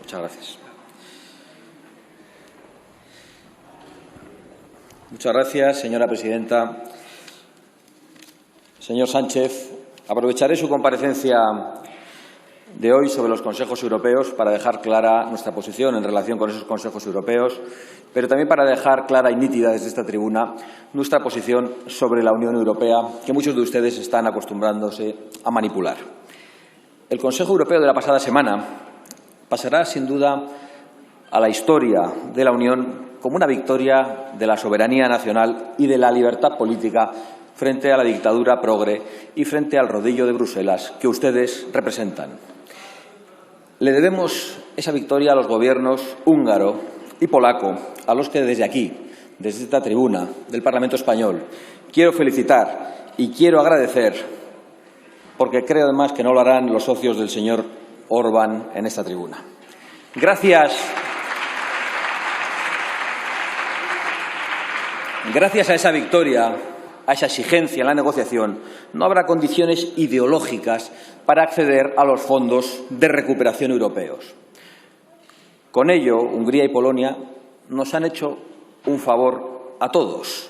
Muchas gracias. Muchas gracias, señora presidenta. Señor Sánchez, aprovecharé su comparecencia de hoy sobre los consejos europeos para dejar clara nuestra posición en relación con esos consejos europeos, pero también para dejar clara y nítida desde esta tribuna nuestra posición sobre la Unión Europea, que muchos de ustedes están acostumbrándose a manipular. El Consejo Europeo de la pasada semana pasará, sin duda, a la historia de la Unión como una victoria de la soberanía nacional y de la libertad política frente a la dictadura progre y frente al rodillo de Bruselas que ustedes representan. Le debemos esa victoria a los gobiernos húngaro y polaco, a los que desde aquí, desde esta tribuna del Parlamento español, quiero felicitar y quiero agradecer, porque creo además que no lo harán los socios del señor Orbán en esta tribuna. Gracias a esa victoria, a esa exigencia en la negociación, no habrá condiciones ideológicas para acceder a los fondos de recuperación europeos. Con ello, Hungría y Polonia nos han hecho un favor a todos,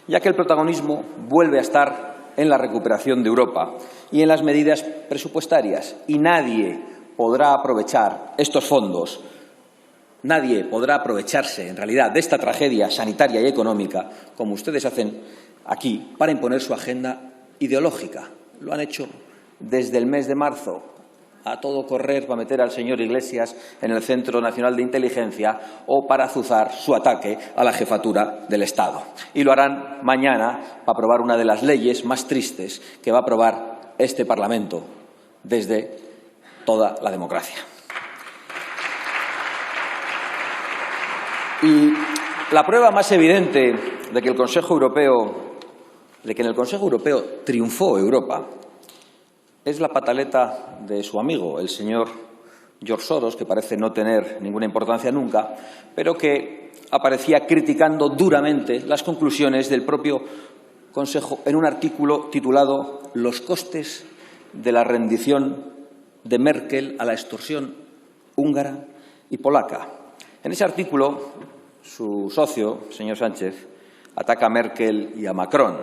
ya que el protagonismo vuelve a estar en la recuperación de Europa y en las medidas presupuestarias, y nadie podrá aprovechar estos fondos. Nadie podrá aprovecharse, en realidad, de esta tragedia sanitaria y económica, como ustedes hacen aquí, para imponer su agenda ideológica. Lo han hecho desde el mes de marzo, a todo correr para meter al señor Iglesias en el Centro Nacional de Inteligencia o para azuzar su ataque a la jefatura del Estado. Y lo harán mañana para aprobar una de las leyes más tristes que va a aprobar este Parlamento desde toda la democracia. Y la prueba más evidente de que en el Consejo Europeo triunfó Europa es la pataleta de su amigo, el señor George Soros, que parece no tener ninguna importancia nunca, pero que aparecía criticando duramente las conclusiones del propio Consejo en un artículo titulado «Los costes de la rendición de Merkel a la extorsión húngara y polaca». En ese artículo, su socio, señor Sánchez, ataca a Merkel y a Macron.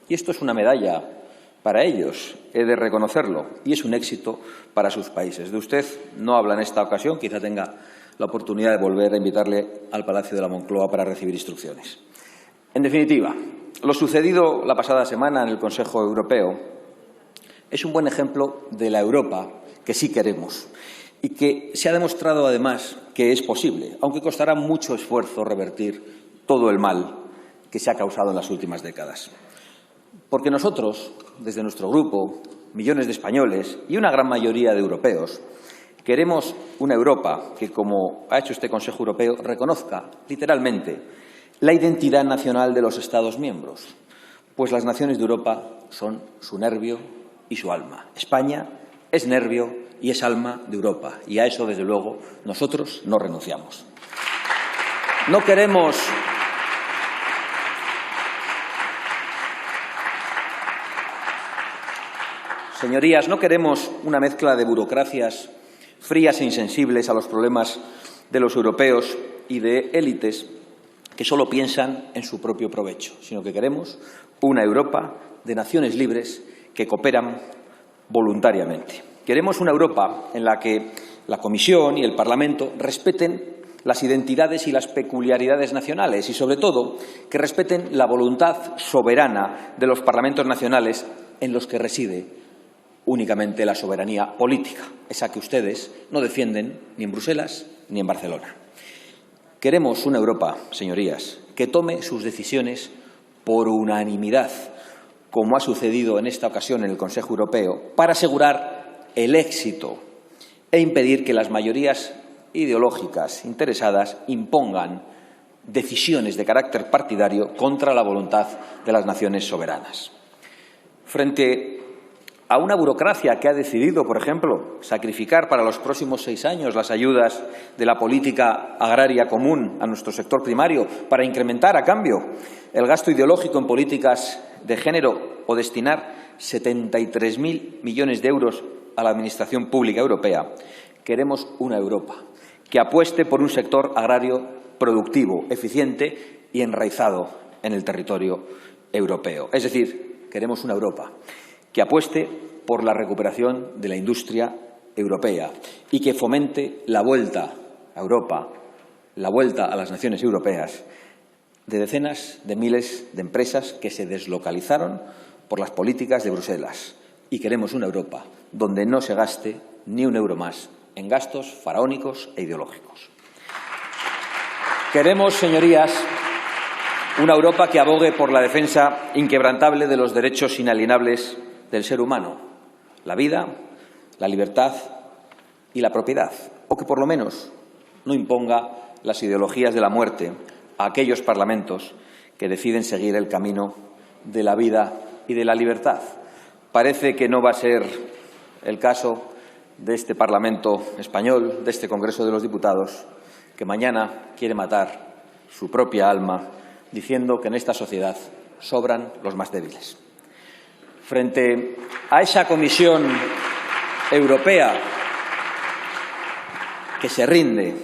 Y esto es una medalla para ellos, he de reconocerlo, y es un éxito para sus países. De usted no habla en esta ocasión, quizá tenga la oportunidad de volver a invitarle al Palacio de la Moncloa para recibir instrucciones. En definitiva, lo sucedido la pasada semana en el Consejo Europeo es un buen ejemplo de la Europa que sí queremos y que se ha demostrado, además, que es posible, aunque costará mucho esfuerzo revertir todo el mal que se ha causado en las últimas décadas. Porque nosotros, desde nuestro grupo, millones de españoles y una gran mayoría de europeos, queremos una Europa que, como ha hecho este Consejo Europeo, reconozca, literalmente, la identidad nacional de los Estados miembros, pues las naciones de Europa son su nervio y su alma. España es nervio y es alma de Europa, y a eso, desde luego, nosotros no renunciamos. No queremos Señorías, no queremos una mezcla de burocracias frías e insensibles a los problemas de los europeos y de élites que solo piensan en su propio provecho, sino que queremos una Europa de naciones libres que cooperan voluntariamente. Queremos una Europa en la que la Comisión y el Parlamento respeten las identidades y las peculiaridades nacionales y, sobre todo, que respeten la voluntad soberana de los parlamentos nacionales en los que reside únicamente la soberanía política, esa que ustedes no defienden ni en Bruselas ni en Barcelona. Queremos una Europa, señorías, que tome sus decisiones por unanimidad, como ha sucedido en esta ocasión en el Consejo Europeo, para asegurar el éxito e impedir que las mayorías ideológicas interesadas impongan decisiones de carácter partidario contra la voluntad de las naciones soberanas. Frente a una burocracia que ha decidido, por ejemplo, sacrificar para los próximos 6 años las ayudas de la política agraria común a nuestro sector primario para incrementar, a cambio, el gasto ideológico en políticas de género o destinar 73.000 millones de euros a la Administración Pública Europea, queremos una Europa que apueste por un sector agrario productivo, eficiente y enraizado en el territorio europeo. Es decir, queremos una Europa que apueste por la recuperación de la industria europea y que fomente la vuelta a Europa, la vuelta a las naciones europeas de decenas de miles de empresas que se deslocalizaron por las políticas de Bruselas. Y queremos una Europa donde no se gaste ni un euro más en gastos faraónicos e ideológicos. Queremos, señorías, una Europa que abogue por la defensa inquebrantable de los derechos inalienables del ser humano, la vida, la libertad y la propiedad, o que por lo menos no imponga las ideologías de la muerte a aquellos parlamentos que deciden seguir el camino de la vida y de la libertad. Parece que no va a ser el caso de este Parlamento español, de este Congreso de los Diputados, que mañana quiere matar su propia alma diciendo que en esta sociedad sobran los más débiles. Frente a esa Comisión Europea que se rinde,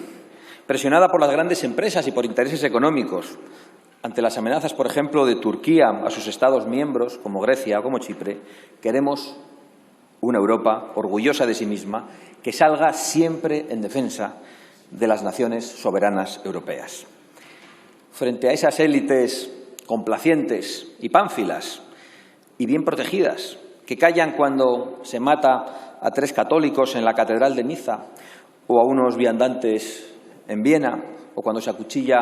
presionada por las grandes empresas y por intereses económicos, ante las amenazas, por ejemplo, de Turquía a sus Estados miembros, como Grecia o como Chipre, queremos una Europa orgullosa de sí misma que salga siempre en defensa de las naciones soberanas europeas. Frente a esas élites complacientes y pánfilas y bien protegidas, que callan cuando se mata a 3 católicos en la Catedral de Niza o a unos viandantes en Viena, o cuando se acuchilla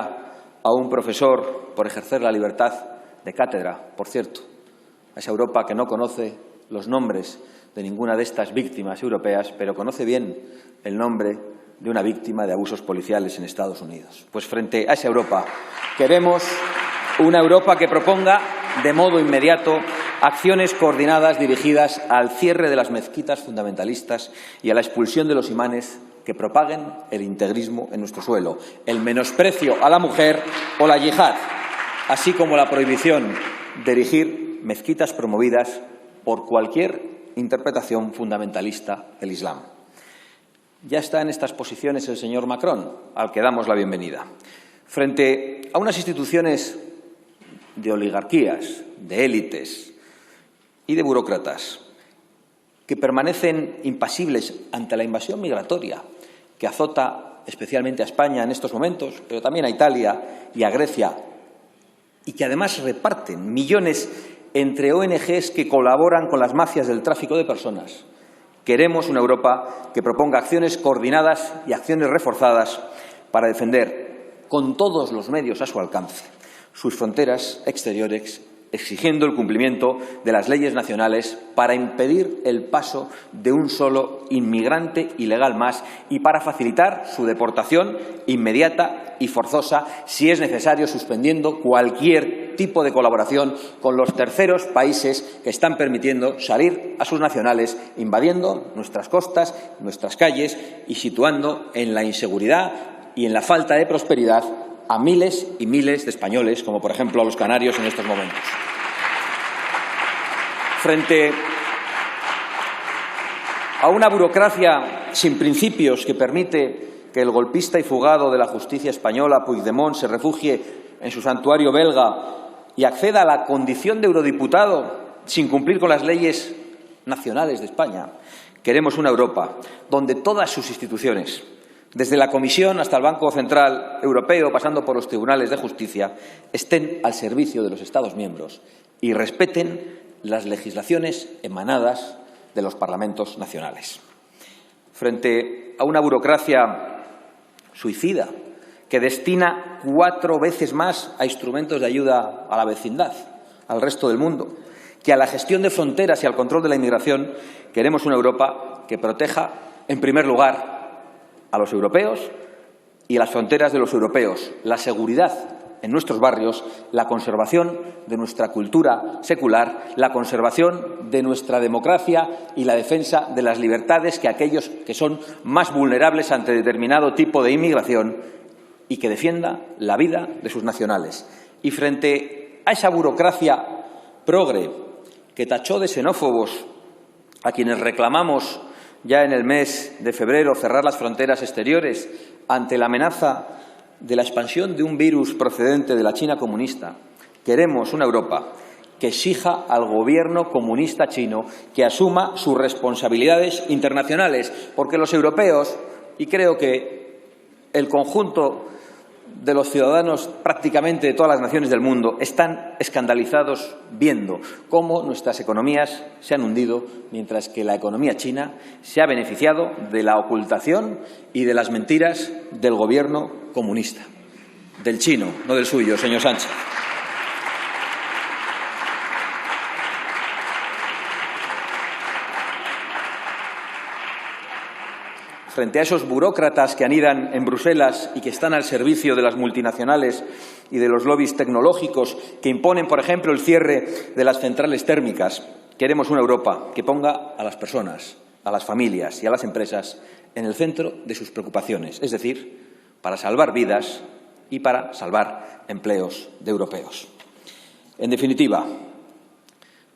a un profesor por ejercer la libertad de cátedra, por cierto, a esa Europa que no conoce los nombres de ninguna de estas víctimas europeas, pero conoce bien el nombre de una víctima de abusos policiales en Estados Unidos. Pues frente a esa Europa queremos una Europa que proponga de modo inmediato acciones coordinadas dirigidas al cierre de las mezquitas fundamentalistas y a la expulsión de los imanes que propaguen el integrismo en nuestro suelo, el menosprecio a la mujer o la yihad, así como la prohibición de erigir mezquitas promovidas por cualquier interpretación fundamentalista del Islam. Ya está en estas posiciones el señor Macron, al que damos la bienvenida. Frente a unas instituciones de oligarquías, de élites y de burócratas que permanecen impasibles ante la invasión migratoria que azota especialmente a España en estos momentos, pero también a Italia y a Grecia, y que además reparten millones entre ONGs que colaboran con las mafias del tráfico de personas. Queremos una Europa que proponga acciones coordinadas y acciones reforzadas para defender con todos los medios a su alcance sus fronteras exteriores, exigiendo el cumplimiento de las leyes nacionales para impedir el paso de un solo inmigrante ilegal más y para facilitar su deportación inmediata y forzosa, si es necesario, suspendiendo cualquier tipo de colaboración con los terceros países que están permitiendo salir a sus nacionales, invadiendo nuestras costas, nuestras calles y situando en la inseguridad y en la falta de prosperidad a miles y miles de españoles, como por ejemplo a los canarios en estos momentos. Frente a una burocracia sin principios que permite que el golpista y fugado de la justicia española, Puigdemont, se refugie en su santuario belga y acceda a la condición de eurodiputado sin cumplir con las leyes nacionales de España, queremos una Europa donde todas sus instituciones, desde la Comisión hasta el Banco Central Europeo, pasando por los tribunales de justicia, estén al servicio de los Estados miembros y respeten las legislaciones emanadas de los parlamentos nacionales. Frente a una burocracia suicida que destina 4 veces más a instrumentos de ayuda a la vecindad, al resto del mundo, que a la gestión de fronteras y al control de la inmigración, queremos una Europa que proteja, en primer lugar, a los europeos y a las fronteras de los europeos, la seguridad en nuestros barrios, la conservación de nuestra cultura secular, la conservación de nuestra democracia y la defensa de las libertades que aquellos que son más vulnerables ante determinado tipo de inmigración y que defienda la vida de sus nacionales. Y frente a esa burocracia progre que tachó de xenófobos a quienes reclamamos ya en el mes de febrero cerrar las fronteras exteriores ante la amenaza de la expansión de un virus procedente de la China comunista. Queremos una Europa que exija al gobierno comunista chino que asuma sus responsabilidades internacionales, porque los europeos, y creo que el conjunto de los ciudadanos prácticamente de todas las naciones del mundo, están escandalizados viendo cómo nuestras economías se han hundido, mientras que la economía china se ha beneficiado de la ocultación y de las mentiras del gobierno comunista, del chino, no del suyo, señor Sánchez. Frente a esos burócratas que anidan en Bruselas y que están al servicio de las multinacionales y de los lobbies tecnológicos que imponen, por ejemplo, el cierre de las centrales térmicas, queremos una Europa que ponga a las personas, a las familias y a las empresas en el centro de sus preocupaciones, es decir, para salvar vidas y para salvar empleos de europeos. En definitiva,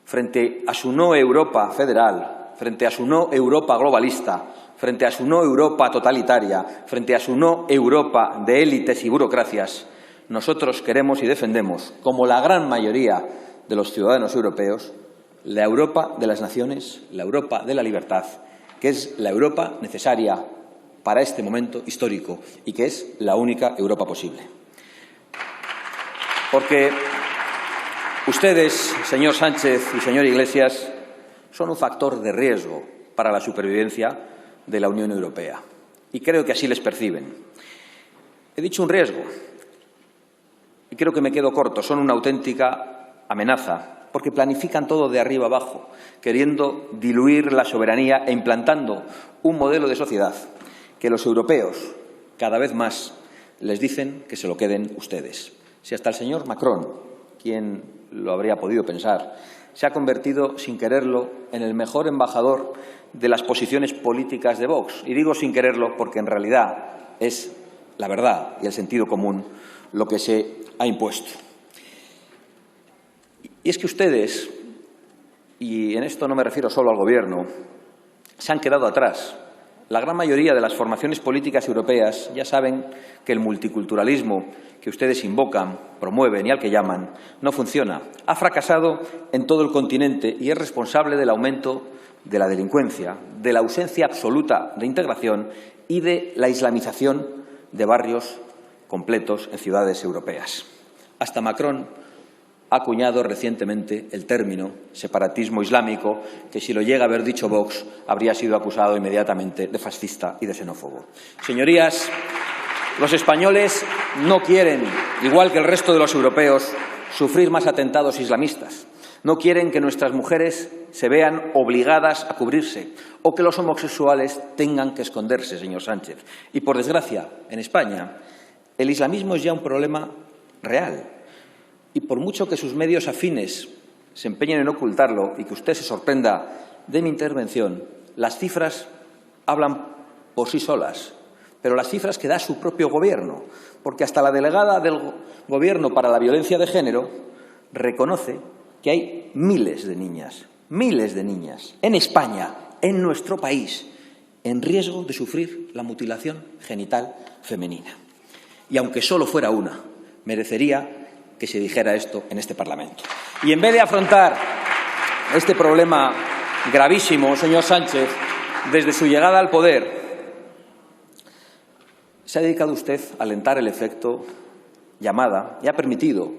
frente a su no Europa federal, frente a su no Europa globalista, frente a su no Europa totalitaria, frente a su no Europa de élites y burocracias, nosotros queremos y defendemos, como la gran mayoría de los ciudadanos europeos, la Europa de las naciones, la Europa de la libertad, que es la Europa necesaria para este momento histórico y que es la única Europa posible. Porque ustedes, señor Sánchez y señor Iglesias, son un factor de riesgo para la supervivencia de la Unión Europea. Y creo que así les perciben. He dicho un riesgo y creo que me quedo corto. Son una auténtica amenaza porque planifican todo de arriba abajo, queriendo diluir la soberanía e implantando un modelo de sociedad que los europeos cada vez más les dicen que se lo queden ustedes. Si hasta el señor Macron, quien lo habría podido pensar, se ha convertido, sin quererlo, en el mejor embajador de las posiciones políticas de Vox. Y digo sin quererlo porque en realidad es la verdad y el sentido común lo que se ha impuesto. Y es que ustedes, y en esto no me refiero solo al Gobierno, se han quedado atrás. La gran mayoría de las formaciones políticas europeas ya saben que el multiculturalismo que ustedes invocan, promueven y al que llaman, no funciona. Ha fracasado en todo el continente y es responsable del aumento de la delincuencia, de la ausencia absoluta de integración y de la islamización de barrios completos en ciudades europeas. Hasta Macron ha acuñado recientemente el término separatismo islámico, que si lo llega a haber dicho Vox, habría sido acusado inmediatamente de fascista y de xenófobo. Señorías, los españoles no quieren, igual que el resto de los europeos, sufrir más atentados islamistas. No quieren que nuestras mujeres se vean obligadas a cubrirse o que los homosexuales tengan que esconderse, señor Sánchez. Y, por desgracia, en España, el islamismo es ya un problema real. Y por mucho que sus medios afines se empeñen en ocultarlo y que usted se sorprenda de mi intervención, las cifras hablan por sí solas, pero las cifras que da su propio Gobierno, porque hasta la delegada del Gobierno para la violencia de género reconoce que hay miles de niñas en España, en nuestro país, en riesgo de sufrir la mutilación genital femenina. Y aunque solo fuera una, merecería que se dijera esto en este Parlamento. Y en vez de afrontar este problema gravísimo, señor Sánchez, desde su llegada al poder, se ha dedicado usted a alentar el efecto llamada y ha permitido,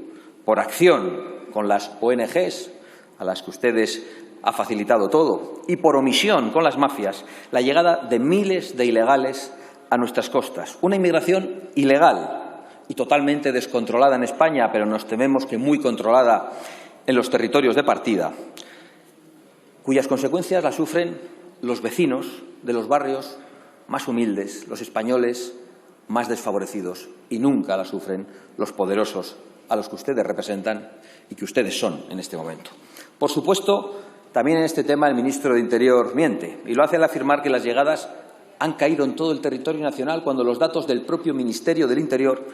por acción con las ONGs, a las que ustedes ha facilitado todo, y por omisión con las mafias, la llegada de miles de ilegales a nuestras costas. Una inmigración ilegal y totalmente descontrolada en España, pero nos tememos que muy controlada en los territorios de partida, cuyas consecuencias las sufren los vecinos de los barrios más humildes, los españoles más desfavorecidos, y nunca las sufren los poderosos a los que ustedes representan y que ustedes son en este momento. Por supuesto, también en este tema el ministro de Interior miente, y lo hace al afirmar que las llegadas han caído en todo el territorio nacional cuando los datos del propio Ministerio del Interior,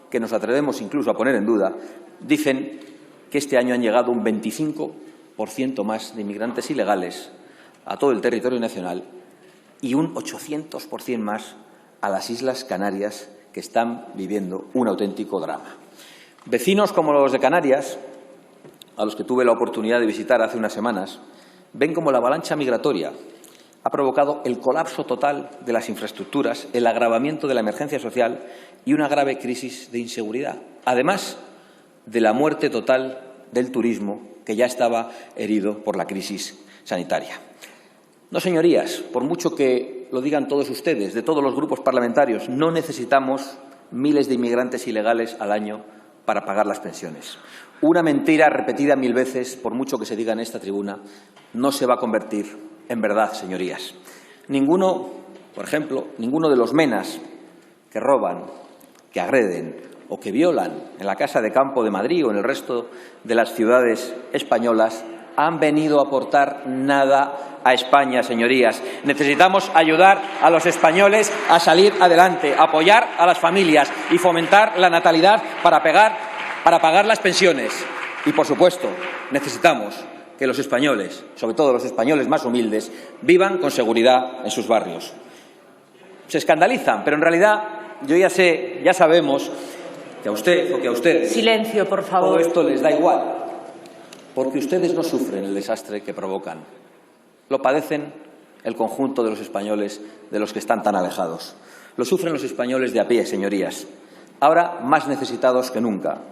que nos atrevemos incluso a poner en duda, dicen que este año han llegado un 25% más de inmigrantes ilegales a todo el territorio nacional y un 800% más a las Islas Canarias, que están viviendo un auténtico drama. Vecinos como los de Canarias, a los que tuve la oportunidad de visitar hace unas semanas, ven como la avalancha migratoria ha provocado el colapso total de las infraestructuras, el agravamiento de la emergencia social y una grave crisis de inseguridad, además de la muerte total del turismo, que ya estaba herido por la crisis sanitaria. No, señorías, por mucho que lo digan todos ustedes, de todos los grupos parlamentarios, no necesitamos miles de inmigrantes ilegales al año para pagar las pensiones. Una mentira repetida 1000 veces, por mucho que se diga en esta tribuna, no se va a convertir en verdad, señorías. Ninguno, por ejemplo, ninguno de los menas que roban, que agreden o que violan en la Casa de Campo de Madrid o en el resto de las ciudades españolas han venido a aportar nada a España, señorías. Necesitamos ayudar a los españoles a salir adelante, apoyar a las familias y fomentar la natalidad para pagar las pensiones. Y, por supuesto, necesitamos que los españoles, sobre todo los españoles más humildes, vivan con seguridad en sus barrios. Se escandalizan, pero en realidad ya sabemos que a usted o que a ustedes silencio, por favor, todo esto les da igual, porque ustedes no sufren el desastre que provocan. Lo padecen el conjunto de los españoles de los que están tan alejados. Lo sufren los españoles de a pie, señorías, ahora más necesitados que nunca,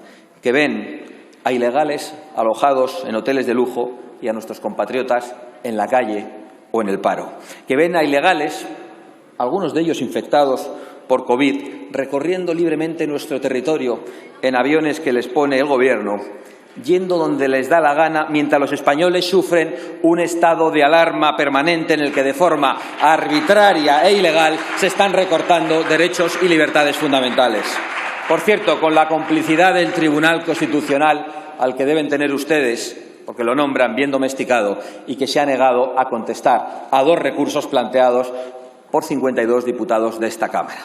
que ven a ilegales alojados en hoteles de lujo y a nuestros compatriotas en la calle o en el paro, que ven a ilegales, algunos de ellos infectados por COVID, recorriendo libremente nuestro territorio en aviones que les pone el Gobierno, yendo donde les da la gana, mientras los españoles sufren un estado de alarma permanente en el que de forma arbitraria e ilegal se están recortando derechos y libertades fundamentales. Por cierto, con la complicidad del Tribunal Constitucional, al que deben tener ustedes, porque lo nombran bien domesticado, y que se ha negado a contestar a 2 recursos planteados por 52 diputados de esta Cámara.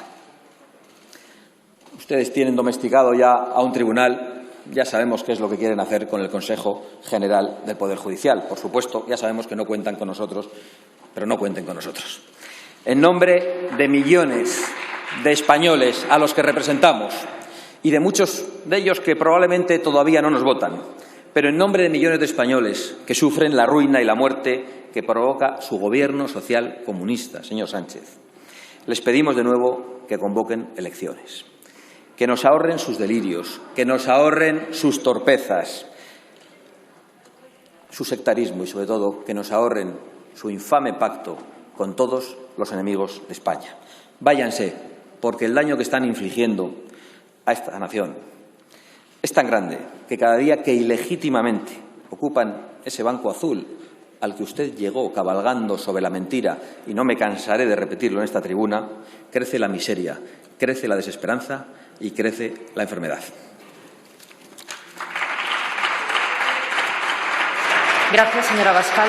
Ustedes tienen domesticado ya a un tribunal, ya sabemos qué es lo que quieren hacer con el Consejo General del Poder Judicial. Por supuesto, ya sabemos que no cuentan con nosotros, pero no cuenten con nosotros. En nombre de millones de españoles a los que representamos y de muchos de ellos que probablemente todavía no nos votan, pero en nombre de millones de españoles que sufren la ruina y la muerte que provoca su gobierno social comunista, señor Sánchez, les pedimos de nuevo que convoquen elecciones, que nos ahorren sus delirios, que nos ahorren sus torpezas, su sectarismo y, sobre todo, que nos ahorren su infame pacto con todos los enemigos de España. Váyanse, porque el daño que están infligiendo a esta nación es tan grande que cada día que ilegítimamente ocupan ese banco azul al que usted llegó cabalgando sobre la mentira, y no me cansaré de repetirlo en esta tribuna, crece la miseria, crece la desesperanza y crece la enfermedad. Gracias, señora Abascal.